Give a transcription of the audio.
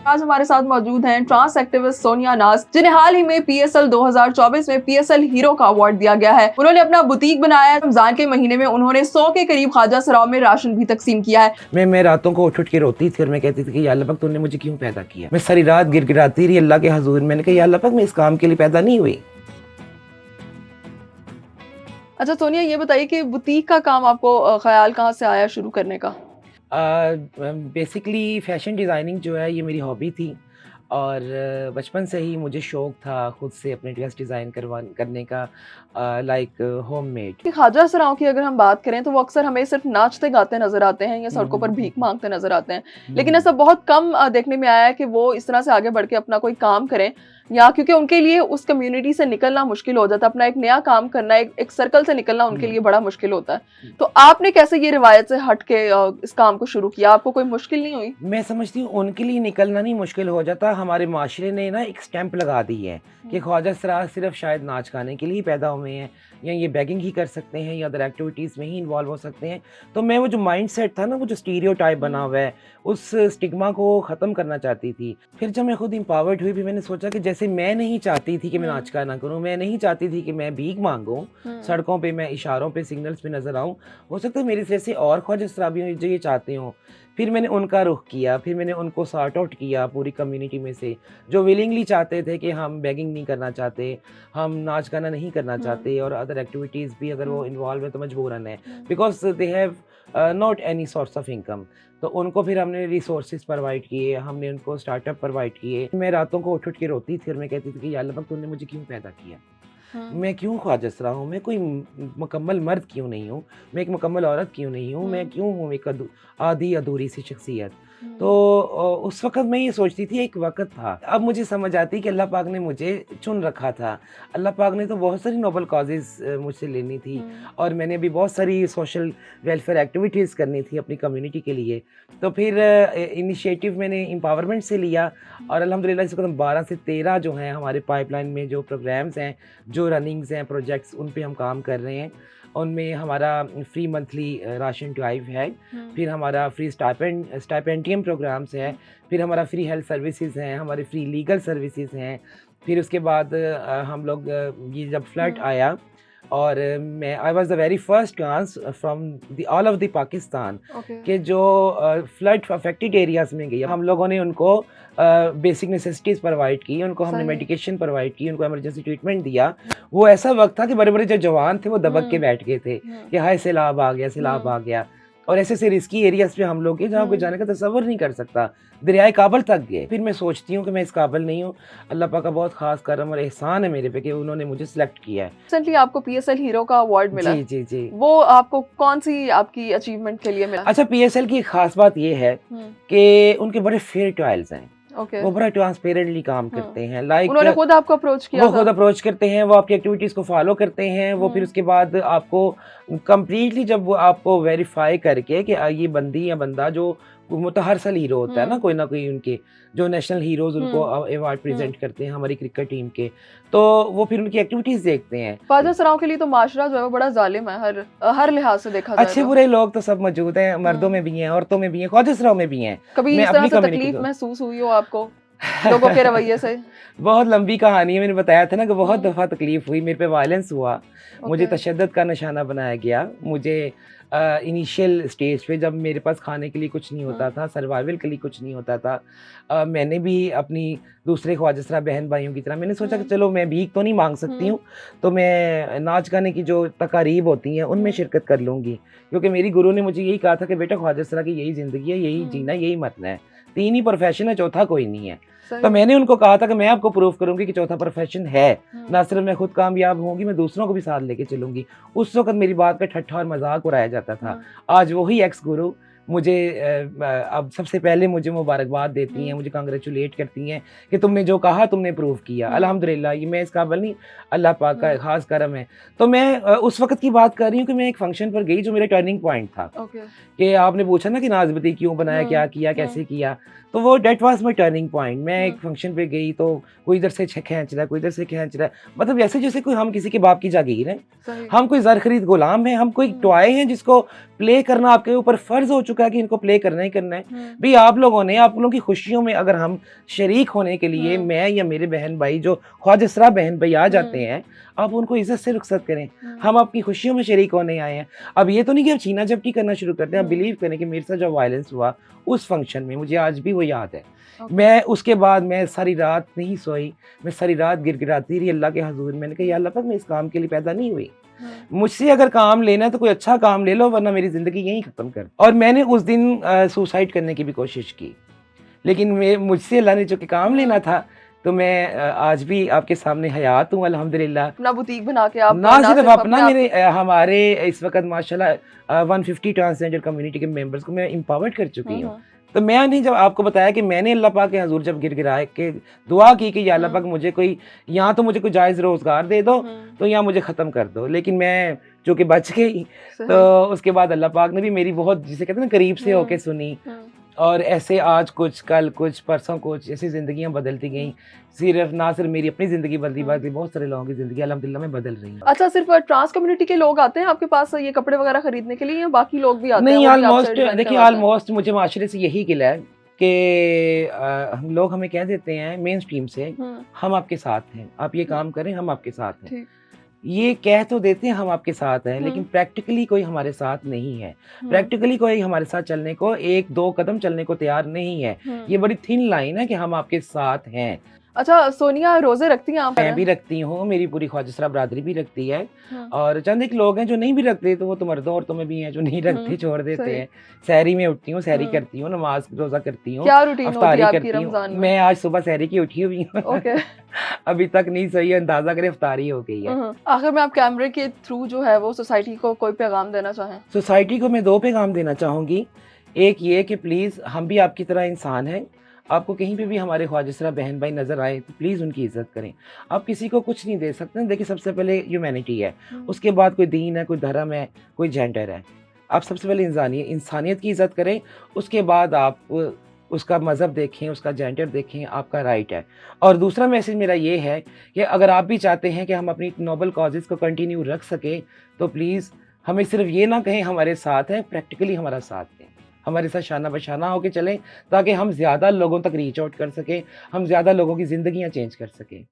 आज हमारे साथ मौजूद हैं ट्रांस एक्टिविस्ट सोनिया नाज, जिन्हें हाल ही में PSL 2024 में PSL हीरो का अवार्ड दिया गया है। उन्होंने अपना बुटीक बनाया है। रमजान के महीने में उन्होंने 100 के करीब ख्वाजा सराओं में राशन भी तकसीम किया है। मैं रातों को उठ के रोती थी और मैं कहती थी कि या अल्लाह पाक तूने मुझे क्यों पैदा किया। मैं सारी रात गिड़गिड़ाती रही अल्लाह के हुजूर। मैंने कहा या अल्लाह पाक मैं इस काम के लिए पैदा नहीं हुई। अच्छा सोनिया, ये बताइए कि बुटीक का काम आपको ख्याल कहाँ से आया शुरू करने का? बेसिकली फ़ैशन डिज़ाइनिंग जो है ये मेरी हॉबी थी और बचपन से ही मुझे शौक़ था खुद से अपने ड्रेस डिज़ाइन करने का, लाइक होममेड। कि ख्वाजा सराओं की अगर हम बात करें तो वो अक्सर हमें सिर्फ नाचते गाते नजर आते हैं या सड़कों पर भीख मांगते नजर आते हैं, लेकिन ऐसा बहुत कम देखने में आया है कि वो इस तरह से आगे बढ़ के अपना कोई काम करें, या क्योंकि उनके लिए उस कम्युनिटी से निकलना मुश्किल हो जाता है। अपना एक नया काम करना, एक सर्कल से निकलना उनके लिए बड़ा मुश्किल होता है। तो आपने कैसे ये रिवायत से हट के इस काम को शुरू किया? आपको कोई मुश्किल नहीं हुई? मैं समझती हूँ उनके लिए निकलना नहीं मुश्किल हो जाता, हमारे माशरे ने ना एक स्टैंप लगा दी है कि ख्वाजा सरा सिर्फ शायद नाच गाने के लिए ही पैदा हुए हैं या ये बैगिंग ही कर सकते हैं या अदर एक्टिविटीज़ में ही इन्वॉल्व हो सकते हैं। तो मैं वो जो माइंड सेट था ना, वो जो स्टीरियोटाइप बना हुआ है, उस स्टिग्मा को ख़त्म करना चाहती थी। फिर जब मैं खुद एम्पावर्ड हुई भी मैंने सोचा कि जैसे मैं नहीं चाहती थी कि मैं नाच गाना करूँ, मैं नहीं चाहती थी कि मैं भीख मांगूँ सड़कों पे, मैं इशारों पे सिग्नल्स पे नज़र आऊँ, हो सकता है मेरे जैसे और ख्वाजा सरा भी जो ये चाहते हों। फिर मैंने उनका रुख किया, फिर मैंने उनको सॉर्ट आउट किया पूरी कम्युनिटी में से जो विलिंगली चाहते थे कि हम बेगिंग नहीं करना चाहते, हम नाच गाना नहीं करना चाहते और अदर एक्टिविटीज़ भी अगर वो इन्वॉल्व है तो मजबूरन है, because they have not any source of income. तो उनको फिर हमने रिसोर्सेज प्रोवाइड किए, हमने उनको स्टार्टअप प्रोवाइड किए। मैं रातों को उठ के रोती थी और मैं कहती थी कि या अल्लाह पाक तूने मुझे क्यों पैदा किया, मैं क्यों ख्वाजा सरा हूँ, मैं कोई मुकम्मल मर्द क्यों नहीं हूँ, मैं एक मुकम्मल औरत क्यों नहीं हूँ, मैं क्यों हूँ एक आधी अधूरी सी शख्सियत। तो उस वक़्त मैं ये सोचती थी, एक वक़्त था, अब मुझे समझ आती कि अल्लाह पाक ने मुझे चुन रखा था। अल्लाह पाक ने तो बहुत सारी नोबल कॉजेज़ मुझसे लेनी थी और मैंने भी बहुत सारी सोशल वेलफेयर एक्टिविटीज़ करनी थी अपनी कम्युनिटी के लिए। तो फिर इनिशिएटिव मैंने एम्पावरमेंट से लिया और अल्हम्दुलिल्लाह इस वक़्त 12 से 13 जो हैं हमारे पाइपलाइन में जो प्रोग्राम्स हैं, जो रनिंग्स हैं, प्रोजेक्ट्स, उन पे हम काम कर रहे हैं। उनमें हमारा फ्री मंथली राशन ड्राइव है, फिर हमारा फ्री स्टाइपेंडियम प्रोग्राम्स है, फिर हमारा फ्री हेल्थ सर्विसेज हैं, हमारे फ्री लीगल सर्विसेज हैं। फिर उसके बाद हम लोग ये जब फ्लड आया और मैं I was the very first trans from the all of the Pakistan के जो फ्लड अफेक्टेड एरियाज़ में गई, हम लोगों ने उनको बेसिक नेसेसिटीज़ प्रोवाइड की, उनको हमने मेडिकेशन प्रोवाइड की, उनको इमरजेंसी ट्रीटमेंट दिया। वो ऐसा वक्त था कि बड़े बड़े जो जवान थे वो दबक के बैठ गए थे कि हाय सैलाब आ गया, सैलाब आ गया। और ऐसे से रिस्की एरियाज़ पे हम लोग गए जहाँ कोई जाने का तसव्वुर नहीं कर सकता, दरियाए काबल तक गए। फिर मैं सोचती हूँ कि मैं इस काबिल नहीं हूँ, अल्लाह पाक का बहुत ख़ास करम और एहसान है मेरे पे कि उन्होंने मुझे सिलेक्ट किया है। रिसेंटली आपको PSL हीरो का अवार्ड मिला। जी जी जी। वो आपको कौन सी आपकी अचीवमेंट के लिए मिला? अच्छा, PSL की ख़ास बात ये है कि उनके बड़े फेयर ट्रायल्स हैं। वो बड़ा ट्रांसपेरेंटली काम करते हैं। लाइक उन्होंने खुद आपको अप्रोच किया? वो खुद अप्रोच करते हैं, वो आपकी एक्टिविटीज़ को फॉलो करते हैं। वो फिर उसके बाद आपको कंप्लीटली जब वो आपको वेरीफाई करके कि ये बंदी या बंदा जो मुतहरसल हीरो होता है ना कोई उनके जो नेशनल हीरोज़ उनको अवार्ड प्रेजेंट करते हैं हमारी क्रिकेट टीम के, तो वो फिर उनकी एक्टिविटीज़ देखते हैं। ख्वाजा सराओं के लिए तो माशरा जो है वो बड़ा जालिम है, हर लिहाज से देखा जाए। अच्छे बुरे लोग तो सब मौजूद हैं, मर्दों में भी हैं, औरतों में भी हैं, ख्वाजा सराओं में भी हैं। कभी इस तरह से तकलीफ महसूस हुई हो आपको लोगों के रवैये से? बहुत लंबी कहानी है, मैंने बताया था ना कि बहुत दफ़ा तकलीफ़ हुई, मेरे पे वायलेंस हुआ, मुझे तशद्दुद का निशाना बनाया गया। मुझे इनिशियल स्टेज पे जब मेरे पास खाने के लिए कुछ नहीं होता था, सर्वाइवल के लिए कुछ नहीं होता था, मैंने भी अपनी दूसरे ख्वाजा सरा बहन भाइयों की तरह मैंने सोचा कि चलो मैं भीख तो नहीं मांग सकती हूँ, तो मैं नाच गाने की जो तकारीब होती हैं उनमें शिरकत कर लूँगी, क्योंकि मेरी गुरु ने मुझे यही कहा था कि बेटा ख्वाजा सरा की यही ज़िंदगी है, यही जीना, यही मरना है, 3 ही प्रोफेशन है, चौथा कोई नहीं है। तो मैंने उनको कहा था कि मैं आपको प्रूव करूंगी कि चौथा प्रोफेशन है, ना सिर्फ मैं खुद कामयाब होंगी, मैं दूसरों को भी साथ लेके चलूंगी। उस वक्त मेरी बात का ठट्ठा और मजाक उड़ाया जाता था। आज वही एक्स गुरु मुझे अब सबसे पहले मुझे मुबारकबाद देती हैं, मुझे कांग्रेचुलेट करती हैं कि तुमने जो कहा तुमने प्रूव किया। अल्हम्दुलिल्लाह, ये मैं इस काबिल नहीं, अल्लाह पाक का खास करम है। तो मैं उस वक्त की बात कर रही हूँ कि मैं एक फंक्शन पर गई जो मेरा टर्निंग पॉइंट था। कि आपने पूछा ना कि नाज़बती क्यों बनाया, क्या किया, कैसे किया, तो वो date was my turning point. मैं एक फंक्शन पे गई तो कोई इधर से खींच रहा है, कोई इधर से खींच रहा है, मतलब ऐसे जैसे कोई हम किसी के बाप की जागीर हैं, हम कोई ज़र खरीद गुलाम हैं, हम कोई टॉय हैं जिसको प्ले करना आपके ऊपर फ़र्ज़ हो चुका चुका है कि इनको प्ले करना ही करना है। हम्म, भाई आप लोगों की खुशियों में अगर हम शरीक होने के लिए मैं या मेरे बहन भाई जो ख्वाजा सरा बहन भाई आ जाते हैं, आप उनको इज्जत से रुखसत करें। हम आपकी खुशियों में शरीक होने आए हैं। अब ये तो नहीं कि अब छीना झपटी करना शुरू करते हैं। आप बिलीव करें कि मेरे साथ जो वायलेंस हुआ उस फंक्शन में, मुझे आज भी वो याद है। मैं उसके बाद मैं सारी रात नहीं सोई, मैं सारी रात गिड़गिड़ाती रही अल्लाह के हजूर। मैंने कहा या अल्लाह पाक मैं इस काम के लिए पैदा नहीं हुई, मुझसे अगर काम लेना है तो कोई अच्छा काम ले लो, वरना मेरी ज़िंदगी यहीं ख़त्म कर। और मैंने उस दिन सुसाइड करने की भी कोशिश की, लेकिन मुझसे अल्लाह ने जो कि काम लेना था, तो मैं आज भी आपके सामने हयात हूँ अल्हम्दुलिल्लाह। अपना बुटीक बना के आप ना सिर्फ अपना, मेरे हमारे इस वक्त माशाल्लाह 150 ट्रांसजेंडर कम्युनिटी के मेंबर्स को मैं एम्पावर्ड कर चुकी हूँ। तो मैं नहीं, जब आपको बताया कि मैंने अल्लाह पाक के हजूर जब गिड़गिड़ाए के दुआ की कि या अल्लाह पाक मुझे कोई यहाँ तो मुझे कोई जायज़ रोज़गार दे दो, तो यहाँ मुझे ख़त्म कर दो, लेकिन मैं जो कि बच गई। तो उसके बाद अल्लाह पाक ने भी मेरी बहुत, जिसे कहते हैं ना, करीब से होके सुनी। और ऐसे आज कुछ, कल कुछ, परसों कुछ, ऐसी ज़िंदगियाँ बदलती गईं। ना सिर्फ मेरी अपनी ज़िंदगी बदली, बल्कि बहुत सारे लोगों की ज़िंदगी अल्हम्दुलिल्लाह में बदल रही है। अच्छा, सिर्फ ट्रांस कम्युनिटी के लोग आते हैं आपके पास ये कपड़े वगैरह खरीदने के लिए, या बाकी लोग भी आते हैं? नहीं, वो भी आपसे ऑलमोस्ट डिपेंड देखिए, करवाते हैं? ऑलमोस्ट मुझे माशरे से यही गिला है कि हम लोग हमें कह देते हैं मेन स्ट्रीम से, हम आपके साथ हैं, आप ये काम करें, हम आपके साथ हैं। ये कह तो देते हैं हम आपके साथ हैं, लेकिन प्रैक्टिकली कोई हमारे साथ नहीं है। प्रैक्टिकली कोई हमारे साथ चलने को, एक दो कदम चलने को तैयार नहीं है। ये बड़ी थिन लाइन है कि हम आपके साथ हैं। अच्छा, सोनिया रोजे रखती हैं आप? मैं भी रखती हूँ, मेरी पूरी ख्वाजा सरा बरादरी भी रखती है, और चंद एक लोग हैं जो नहीं भी रखते, तो वो तो मर्दों औरतों में भी हैं जो नहीं रखते, छोड़ देते हैं। सहरी में उठती हूँ, सहरी करती हूँ, नमाज रोजा करती हूँ, क्या रूटीन होती है अफ्तारी आपकी करती रमजान हूँ। में? मैं आज सुबह सहरी की उठी हुई हूँ। ओके। अभी तक नहीं सही है, अंदाजा करें अफ्तारी हो गई है। आखिर में आप कैमरे के थ्रू जो है वो सोसाइटी को कोई पैगाम देना चाहें? सोसाइटी को मैं 2 पैगाम देना चाहूँगी। एक ये कि प्लीज़ हम भी आपकी तरह इंसान हैं। आपको कहीं पे भी हमारे ख्वाजा सरा बहन भाई नज़र आए तो प्लीज़ उनकी इज़्ज़त करें। आप किसी को कुछ नहीं दे सकते। देखिए, सबसे पहले ह्यूमैनिटी है, उसके बाद कोई दीन है, कोई धर्म है, कोई जेंडर है। आप सबसे पहले इंसानियत की इज़्ज़त करें, उसके बाद आप उसका मज़हब देखें, उसका जेंडर देखें, आपका राइट है। और दूसरा मैसेज मेरा ये है कि अगर आप भी चाहते हैं कि हम अपनी नोबल कॉजेज़ को कंटिन्यू रख सकें, तो प्लीज़ हमें सिर्फ ये ना कहें हमारे साथ हैं, प्रैक्टिकली हमारा साथ दें। हमारे साथ शाना बशाना होके चलें, ताकि हम ज़्यादा लोगों तक रीच आउट कर सकें, हम ज़्यादा लोगों की ज़िंदगियाँ चेंज कर सकें।